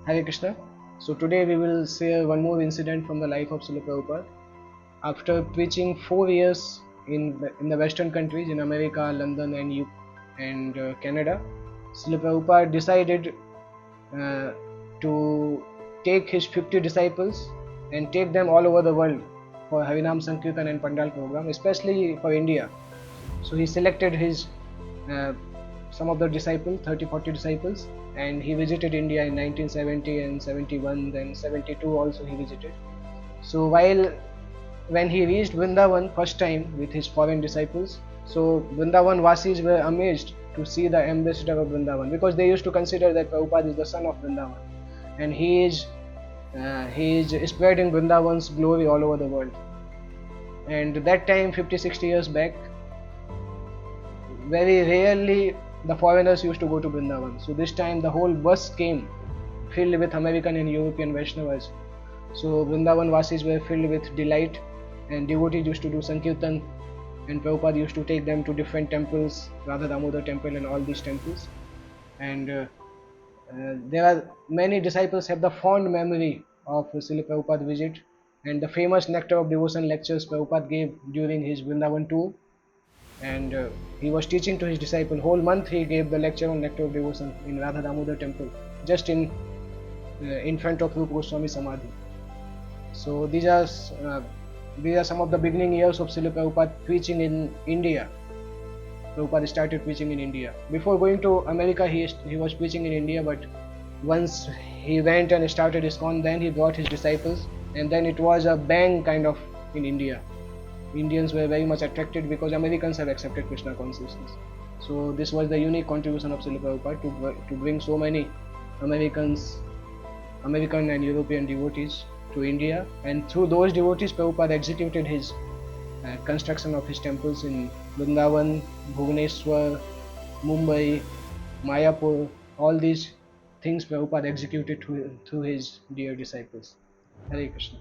Hare Krishna. So today we will share one more incident from the life of Srila Prabhupada. After preaching 4 years in the Western countries, in America, London, and Canada, Srila Prabhupada decided uh, to take his 50 disciples and take them all over the world for Harinam Sankirtan and Pandal program, especially for India. So he selected his uh, some of the disciples, 30-40 disciples, and he visited India in 1970 and 71, then 72 also he visited. So when he reached Vrindavan first time with his foreign disciples, so Vrindavan Vasis were amazed to see the ambassador of Vrindavan, because they used to consider that Prabhupada is the son of Vrindavan, and he is spreading Vrindavan's glory all over the world. And that time, 50-60 years back, very rarely the foreigners used to go to Vrindavan. So this time the whole bus came filled with American and European Vaishnavas. So Vrindavan Vasis were filled with delight, and devotees used to do Sankirtan, and Prabhupada used to take them to different temples, Radha Damodar temple and all these temples. And there are many disciples have the fond memory of Srila Prabhupada visit, and the famous Nectar of Devotion lectures Prabhupada gave during his Vrindavan tour. And he was teaching to his disciple. Whole month he gave the lecture on Nectar of Devotion in Radha Damodar temple, just in front of Rupa Goswami Samadhi. So these are some of the beginning years of Srila Prabhupada preaching in India. Prabhupada started preaching in India. Before going to America, he was preaching in India, but once he went and started ISKCON, then he brought his disciples, and then it was a bang kind of in India. Indians were very much attracted because Americans have accepted Krishna consciousness. So this was the unique contribution of Srila Prabhupada to bring so many American and European devotees to India, and through those devotees Prabhupada executed his construction of his temples in Vrindavan, Bhubaneswar, Mumbai, Mayapur. All these things Prabhupada executed through his dear disciples. Hare Krishna.